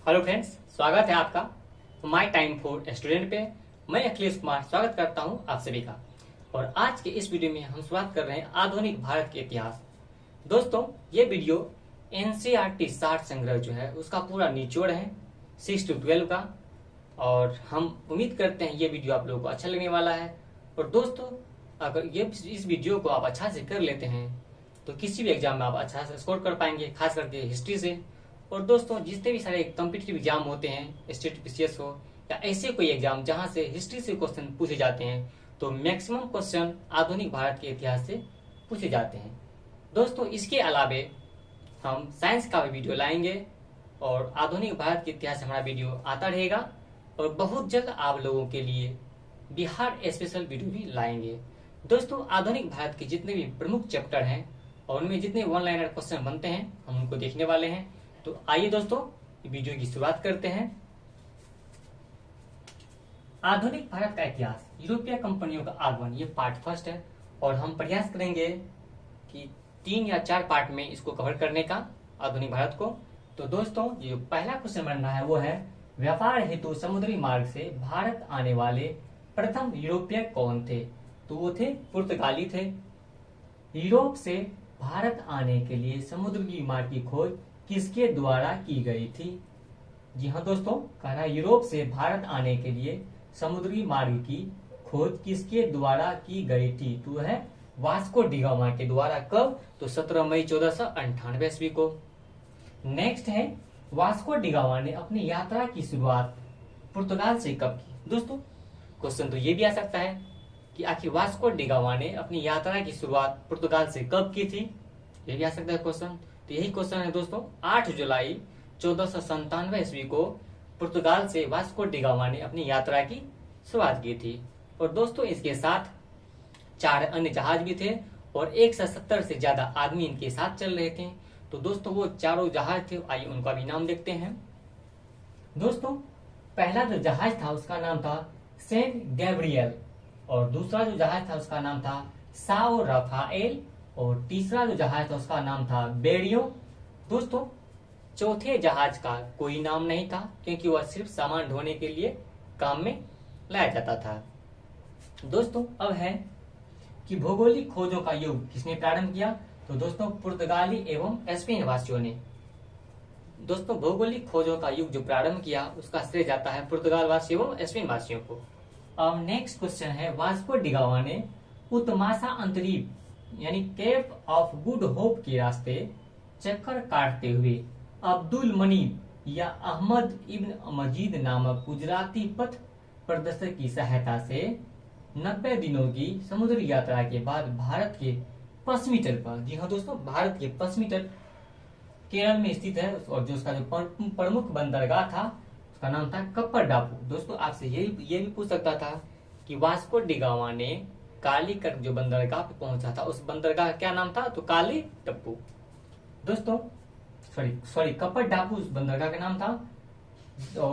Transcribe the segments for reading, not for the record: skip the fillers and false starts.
Hello friends, स्वागत है आपका माय टाइम फॉर स्टूडेंट पे। मैं अखिलेश कुमार स्वागत करता हूं आप सभी का। और आज के इस वीडियो में हम शुरुआत कर रहे हैं आधुनिक भारत के इतिहास। दोस्तों, ये वीडियो एनसीईआरटी 60 संग्रह जो है उसका पूरा निचोड़ है 6 to 12 का। और हम उम्मीद करते हैं ये वीडियो आप लोगों को अच्छा लगने वाला है। और दोस्तों, अगर इस वीडियो को आप अच्छा से कर लेते हैं तो किसी भी एग्जाम में आप अच्छा से स्कोर कर पाएंगे, खास करके हिस्ट्री से। और दोस्तों, जितने भी सारे कॉम्पिटिटिव एग्जाम होते हैं, स्टेट पीसीएस हो या ऐसे कोई एग्जाम जहां से हिस्ट्री से क्वेश्चन पूछे जाते हैं, तो मैक्सिमम क्वेश्चन आधुनिक भारत के इतिहास से पूछे जाते हैं। दोस्तों, इसके अलावे हम साइंस का भी वीडियो लाएंगे और आधुनिक भारत के इतिहास से हमारा वीडियो आता रहेगा। और बहुत जल्द आप लोगों के लिए बिहार स्पेशल वीडियो भी लाएंगे। दोस्तों, आधुनिक भारत के जितने भी प्रमुख चैप्टर हैं और उनमें जितने वन लाइनर क्वेश्चन बनते हैं हम उनको देखने वाले हैं। तो आइए दोस्तों, वीडियो की शुरुआत करते हैं। आधुनिक भारत का इतिहास, यूरोपीय कंपनियों का आगमन, ये पार्ट फर्स्ट है। और हम प्रयास करेंगे कि 3 या 4 पार्ट में इसको कवर करने का, आधुनिक भारत को। तो दोस्तों, ये पहला क्वेश्चन बन रहा है वो है, व्यापार हेतु समुद्री मार्ग से भारत आने वाले प्रथम यूरोपीय कौन थे? तो वो थे पुर्तगाली थे। यूरोप से भारत आने के लिए समुद्री मार्ग की खोज किसके द्वारा की गई थी? जी हाँ दोस्तों, कह रहा है यूरोप से भारत आने के लिए समुद्री मार्ग की खोज किसके द्वारा की गई थी? तो है वास्को डिगामा के द्वारा। कब? तो 17 मई 1498 ईस्वी को। नेक्स्ट है, वास्को डिगामा ने अपनी यात्रा की शुरुआत पुर्तगाल से कब की? दोस्तों, क्वेश्चन तो ये भी आ सकता है कि आखिर वास्को डिगामा ने अपनी यात्रा की शुरुआत पुर्तगाल से कब की थी? ये भी आ सकता है क्वेश्चन। तो यही क्वेश्चन है दोस्तों। 8 जुलाई 1497 ईस्वी को पुर्तगाल से वास्को डिगामा ने अपनी यात्रा की शुरुआत की थी। और दोस्तों, इसके साथ 4 अन्य जहाज भी थे और 170 से ज्यादा आदमी इनके साथ चल रहे थे। तो दोस्तों, वो चारों जहाज थे, आइए उनका भी नाम देखते हैं। दोस्तों, पहला जो जहाज था उसका नाम था सेंट गैब्रियल, और दूसरा जो जहाज था उसका नाम था साओ राफाएल, और तीसरा जो जहाज था उसका नाम था बेरियो। दोस्तों, चौथे जहाज का कोई नाम नहीं था क्योंकि वह सिर्फ सामान ढोने के लिए काम में लाया जाता था। दोस्तों, अब है कि भौगोलिक खोजों का युग किसने प्रारंभ किया? तो दोस्तों, पुर्तगाली एवं स्पेन वासियों ने। दोस्तों, भौगोलिक खोजों का युग जो प्रारंभ किया उसका श्रेय जाता है पुर्तगाल वासियों एवं स्पेन वासियों को। अब नेक्स्ट क्वेश्चन है, वास्को डिगामा ने उत्तमासा अंतरीप यानी केप ऑफ गुड होप के रास्ते चक्कर काटते हुए अब्दुल मनीब या अहमद इब्न मजीद नामक गुजराती पथ प्रदर्शक की सहायता से 90 दिनों की समुद्री यात्रा के बाद भारत के पश्चिमी तट पर, जी हाँ दोस्तों, भारत के पश्चिमी तट केरल में स्थित है, और जो उसका जो प्रमुख बंदरगाह था उसका नाम था कप्पर डापू। दोस्तों, आपसे ये भी पूछ सकता था कि वास्को डिगामा ने कालीकट जो बंदरगाह पे पहुंचा था उस बंदरगाह का क्या नाम था? तो काली टप्पू। दोस्तों, सॉरी कप्पर डापू उस बंदरगाह का नाम था। तो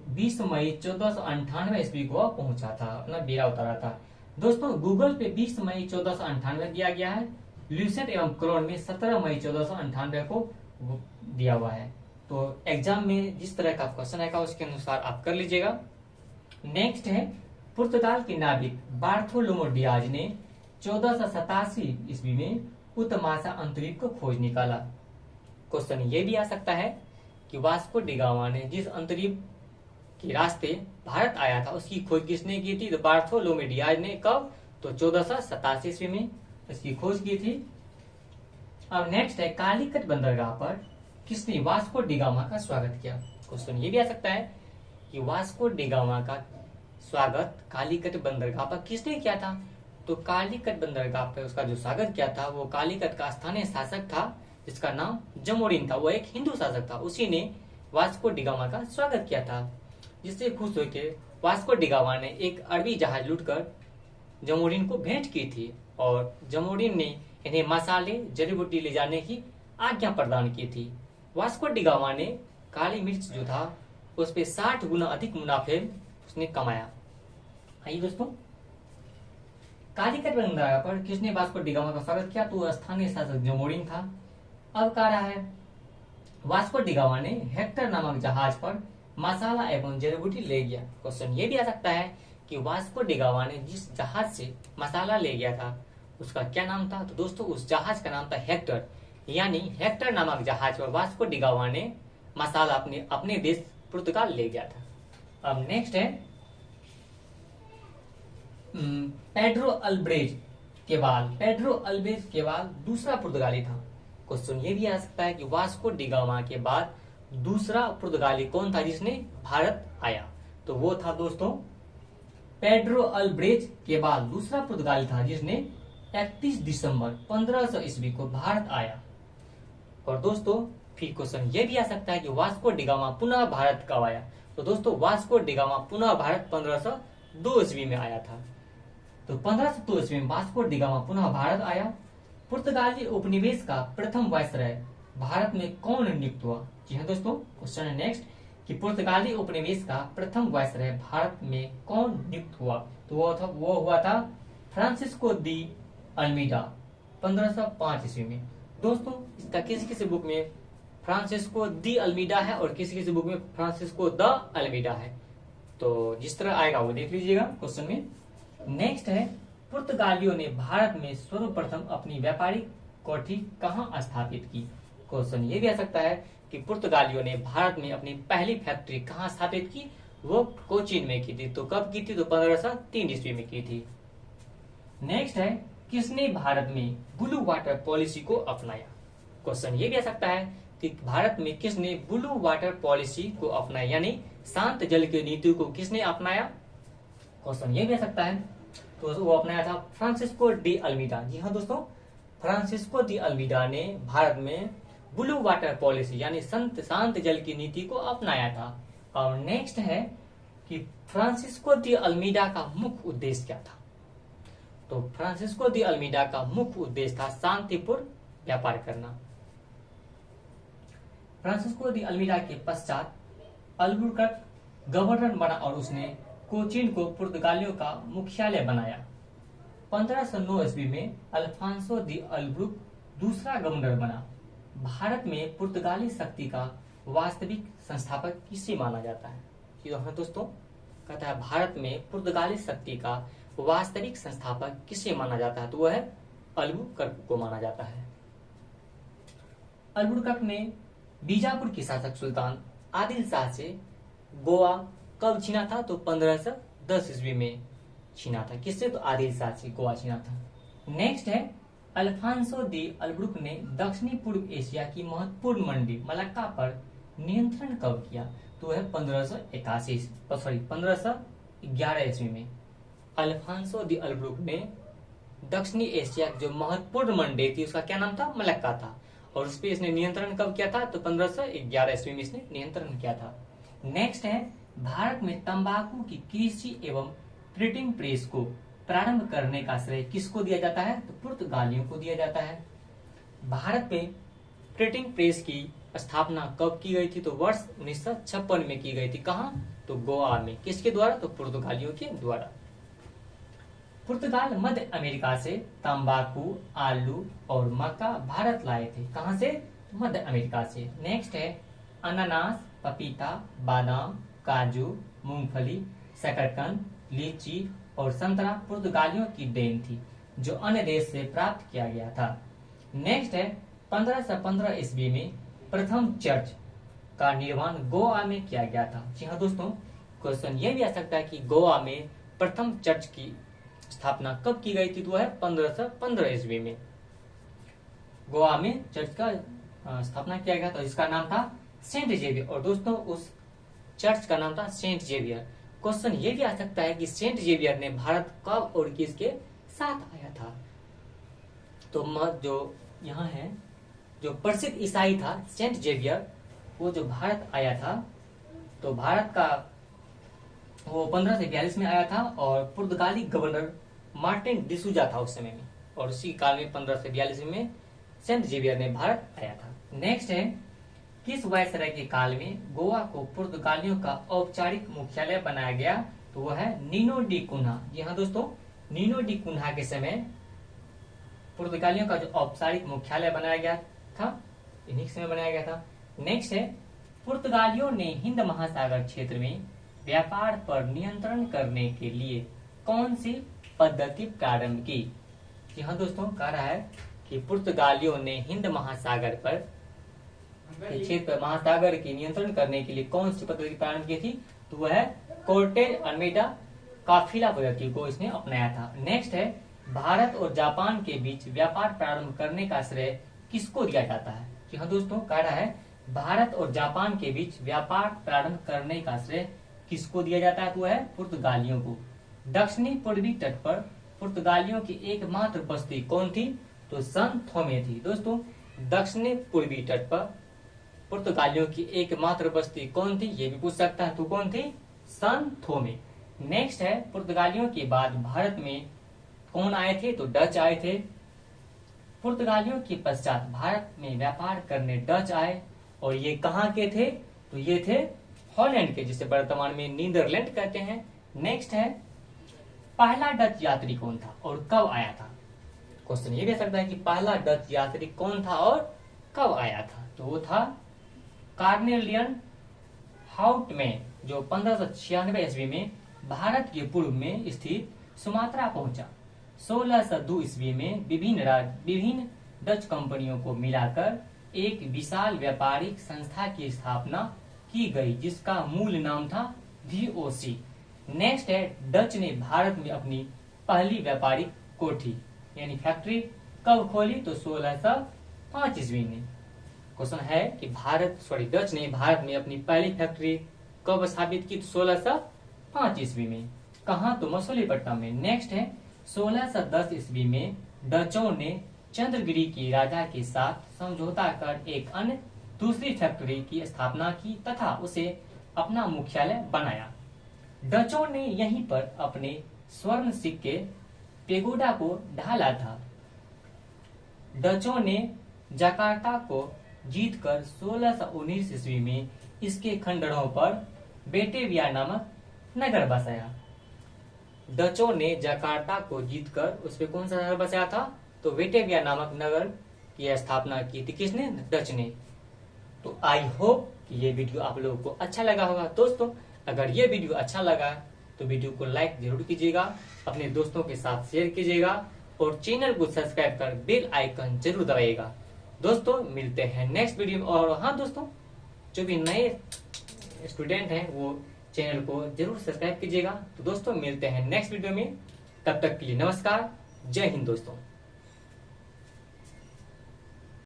20 मई 1498 ईस्वी को पहुंचा था, अपना बेड़ा उतारा था। दोस्तों, गूगल पे 20 मई 1498 दिया गया है। ल्यूसेंट एवं क्रोन में 17 मई 1498 को दिया हुआ है। तो एग्जाम में जिस तरह का क्वेश्चन आएगा उसके अनुसार आप कर लीजिएगा। नेक्स्ट है, पुर्तगाल के नाविक बार्थोलोमो डियाज ने 1487 ईस्वी में उत्तमासा अंतरीप को खोज निकाला। क्वेश्चन ये भी आ सकता है कि वास्को डिगामा ने जिस अंतरीप के रास्ते भारत आया था उसकी खोज किसने की थी? तो बार्थोलोमो डियाज ने। कब? तो 1487 ईस्वी में इसकी खोज की थी। अब नेक्स्ट है, कालीकट बंदरगाह पर किसने वास्को डिगामा का स्वागत किया? क्वेश्चन ये भी आ सकता है कि वास्को डिगामा का स्वागत कालीकट बंदरगाह पर किसने किया था? तो कालीकट बंदरगाह पर उसका जो स्वागत किया था वो कालीकट का स्थानीय शासक था जिसका नाम जमोरिन था। वो एक हिंदू शासक था, उसी ने वास्को डिगामा का स्वागत किया था। जिससे खुश होकर वास्को डिगामा ने एक अरबी जहाज लूटकर जमोरिन को भेंट की थी, और जमोरिन ने इन्हें मसाले जड़ी बूटी ले जाने की आज्ञा प्रदान की थी। वास्को डिगामा ने काली मिर्च जो था उस पर 60 गुना अधिक मुनाफे उसने कमाया। आइए दोस्तों, कालीकट बंदरगाह पर किसने वास्को डिगामा का स्वागत किया? तो स्थानीय शासक जमोरिन था। अब कह रहा है, वास्को डिगामा ने हेक्टर नामक जहाज पर मसाला एवं जड़ी बूटी ले गया। क्वेश्चन ये भी आ सकता है कि वास्को डिगामा ने जिस जहाज से मसाला ले गया था उसका क्या नाम था। तो दोस्तों उस जहाज का नाम था हेक्टर, यानी हेक्टर नामक जहाज पर वास्को डिगामा ने मसाला अपने देश पुर्तगाल ले गया था। अब नेक्स्ट है पेड्रो अल्ब्रेज केवाल। पेड्रो अल्ब्रेज केवाल दूसरा पुर्तगाली था। क्वेश्चन ये भी आ सकता है कि वास्को डिगामा के बाद दूसरा पुर्तगाली कौन था जिसने भारत आया। तो वो था दोस्तों पेड्रो अल्ब्रेज केवाल, दूसरा पुर्तगाली था जिसने 31 दिसंबर 1500 ईस्वी को भारत आया। और दोस्तों फिर क्वेश्चन ये भी आ सकता है कि वास्को डिगामा पुनः भारत कब आया। तो दोस्तों वास्को डिगामा पुनः भारत 1502 ईस्वी में आया था। तो 1502 ईस्वी में वास्को डिगामा पुनः भारत आया। पुर्तगाली उपनिवेश का प्रथम वायसराय भारत में कौन नियुक्त हुआ। जी हाँ दोस्तों, क्वेश्चन है नेक्स्ट कि पुर्तगाली उपनिवेश का प्रथम वायसराय भारत में कौन नियुक्त हुआ। तो वो हुआ था फ्रांसिस्को दी अल्मीडा 1505 ईस्वी में। दोस्तों इसका किसी किसी बुक में फ्रांसिस्को दी अल्मीडा है और किसी किसी बुक में फ्रांसिस्को द अल्मीडा है, तो जिस तरह आएगा वो देख लीजिएगा क्वेश्चन में। नेक्स्ट है पुर्तगालियों ने भारत में सर्वप्रथम अपनी व्यापारिक कोठी कहाँ स्थापित की। क्वेश्चन ये भी आ सकता है कि पुर्तगालियों ने भारत में अपनी पहली फैक्ट्री कहाँ स्थापित की। वो कोचीन में की थी। तो कब की थी। तो 1503 ईस्वी में की थी। नेक्स्ट है किसने भारत में ब्लू वाटर पॉलिसी को अपनाया। क्वेश्चन ये भी आ सकता है कि भारत में किसने ब्लू वाटर पॉलिसी को अपनाया, यानी शांत जल की नीति को किसने अपनाया। क्वेश्चन ये भी आ सकता है तो वो अपनाया था फ्रांसिस्को डी अल्मीडा। जी हाँ दोस्तों, फ्रांसिस्को डी अल्मीडा ने भारत में ब्लू वाटर पॉलिसी यानी शांत जल की नीति को अपनाया था। और नेक्स्ट है कि फ्रांसिस्को डी अल्मीडा का मुख्य उद्देश्य क्या था। तो फ्रांसिस्को डी अल्मीडा का मुख्य उद्देश्य था शांतिपूर्ण व्यापार करना। फ्रांसिस्को डी अल्मीडा के पश्चात अल्बुकर्क गवर्नर बना और उसने कोचीन को पुर्तगालियों का मुख्यालय बनाया। 1509 ईस्वी में अल्फांसो दी अल्ब्रुक दूसरा गवर्नर बना। भारत में पुर्तगाली शक्ति का वास्तविक संस्थापक किसे माना जाता है। दोस्तों कहता है भारत में पुर्तगाली शक्ति का वास्तविक संस्थापक किसे माना जाता है। तो वह है अल्बुकर्क को माना जाता है। अल्बुकर्क ने बीजापुर के शासक सुल्तान आदिल शाह से गोवा कब छीना था। तो 1510 ईस्वी में छीना था। किससे। तो आदिल शाह से गोवा छीना था। नेक्स्ट है अल्फांसो दी अल्ब्रुक ने दक्षिणी पूर्व एशिया की महत्वपूर्ण मंडी मलक्का पर नियंत्रण कब किया। तो है 1511 ईस्वी में अल्फांसो दी अल्ब्रुक ने दक्षिणी एशिया की जो महत्वपूर्ण मंडी थी उसका क्या नाम था। मलक्का था। और उस पर इसने नियंत्रण कब किया था। तो 1511 ईस्वी में इसने नियंत्रण किया था। नेक्स्ट है भारत में तंबाकू की कृषि एवं प्रिंटिंग प्रेस को प्रारंभ करने का श्रेय किसको दिया जाता है। तो पुर्तगालियों को दिया जाता है। भारत में प्रिंटिंग प्रेस की स्थापना कब की गई थी। तो वर्ष 1956 में की गई थी। कहाँ। तो गोवा में। किसके द्वारा। तो पुर्तगालियों के द्वारा। पुर्तगाल मध्य अमेरिका से तंबाकू, आलू और मक्का भारत लाए थे। कहां से। मध्य अमेरिका से। नेक्स्ट है अनानास, पपीता, बादाम, काजू, मूंगफली, शकरकंद, लीची और संतरा पुर्तगालियों की देन थी जो अन्य देश से प्राप्त किया गया था। नेक्स्ट है 1515 ईस्वी में प्रथम चर्च का निर्माण गोवा में किया गया था। जी हाँ दोस्तों, क्वेश्चन ये भी आ सकता है कि गोवा में प्रथम चर्च की स्थापना कब की गई थी। तो है 1515 ईस्वी में गोवा में चर्च का स्थापना किया गया था। इसका नाम था सेंट जेवियर। और दोस्तों उस चर्च का नाम था सेंट जेवियर। क्वेश्चन ये भी आ सकता है कि सेंट जेवियर ने भारत कब और किसके साथ आया था। तो जो यहाँ है जो प्रसिद्ध ईसाई था सेंट जेवियर, वो जो भारत आया था तो भारत का वो 1542 में आया था। और पुर्तगाली गवर्नर मार्टिन डिसूजा था उस समय में। और उसी काल में 1542 में सेंट जेवियर ने भारत आया था। नेक्स्ट है किस वायसराय के काल में गोवा को पुर्तगालियों का औपचारिक मुख्यालय बनाया गया। तो वह है नीनो डी कुन्हा। जी हाँ दोस्तों, नीनो डी कुन्हा के समय पुर्तगालियों का जो औपचारिक मुख्यालय बनाया गया था इन्हीं समय बनाया गया था। नेक्स्ट है, पुर्तगालियों ने हिंद महासागर क्षेत्र में व्यापार पर नियंत्रण करने के लिए कौन सी पद्धति प्रारंभ की? जी हाँ दोस्तों, कह रहा है कि पुर्तगालियों ने हिंद महासागर पर क्षेत्र पर महासागर की नियंत्रण करने के लिए कौन सी पद्धति प्रारंभ की थी? तो वह है कोर्टेज अल्मेडा काफिला पद्धति को इसने अपनाया था। नेक्स्ट है, भारत और जापान के बीच व्यापार प्रारंभ करने का श्रेय किसको दिया जाता है? जी हाँ दोस्तों, कह रहा है भारत और जापान के बीच व्यापार प्रारंभ करने का श्रेय किसको दिया जाता है? तो है पुर्तगालियों को। दक्षिणी पूर्वी तट पर पुर्तगालियों की एकमात्र बस्ती कौन थी? तो सन थोमे थी। दोस्तों, दक्षिणी पूर्वी तट पर पुर्तगालियों की एकमात्र बस्ती कौन थी? ये भी पूछ सकता है, तो कौन थी? सन थोमे। नेक्स्ट है, पुर्तगालियों के बाद भारत में कौन आए थे? तो डच आए थे। पुर्तगालियों के पश्चात भारत में व्यापार करने डच आए, और ये कहाँ के थे? तो ये थे हॉलैंड के, जिसे वर्तमान में नीदरलैंड कहते हैं। नेक्स्ट है, पहला डच यात्री कौन था और कब आया था? क्वेश्चन ये भी आ सकता है कि पहला डच यात्री कौन था और कब आया था? तो वो था कार्नेलियन हाउटमैन, जो 1596 ईस्वी में भारत के पूर्व में स्थित सुमात्रा पहुंचा। 1602 ईस्वी में विभिन्न डच कंपनियों को मिलाकर एक विशाल व्यापारिक संस्था की स्थापना की गई, जिसका मूल नाम था VOC। नेक्स्ट है, डच ने भारत में अपनी पहली व्यापारिक कोठी यानी फैक्ट्री कब खोली? तो 1605 ईस्वी में। क्वेश्चन है कि डच ने भारत में अपनी पहली फैक्ट्री कब स्थापित की? तो 1605 ईस्वी में। कहाँ? तो मसूलीपट्टनम में। नेक्स्ट है, 1610 ईस्वी में डचों ने चंद्रगिरी के राजा के साथ समझौता कर एक अन्य दूसरी फैक्ट्री की स्थापना की तथा उसे अपना मुख्यालय बनाया। डचों ने यहीं पर अपने स्वर्ण सिक्के पेगोडा को ढाला था। डचों ने जकार्ता को जीतकर 1619 ईस्वी में इसके खंडरों पर बेटेविया नामक नगर बसाया। डचों ने जकार्ता को जीतकर उस पर कौन सा नगर बसाया था? तो बेटेविया नामक नगर की स्थापना की थी। किसने? डच ने। तो आई होप कि ये वीडियो आप लोगों को अच्छा लगा होगा। दोस्तों, अगर ये वीडियो अच्छा लगा तो वीडियो को लाइक जरूर कीजिएगा, अपने दोस्तों के साथ शेयर कीजिएगा और चैनल को सब्सक्राइब कर बेल आइकन जरूर दबाइएगा। दोस्तों, मिलते हैं नेक्स्ट वीडियो में। और हाँ दोस्तों, जो भी नए स्टूडेंट हैं वो चैनल को जरूर सब्सक्राइब कीजिएगा। तो दोस्तों, मिलते हैं नेक्स्ट वीडियो में। तब तक के लिए नमस्कार, जय हिंद दोस्तों।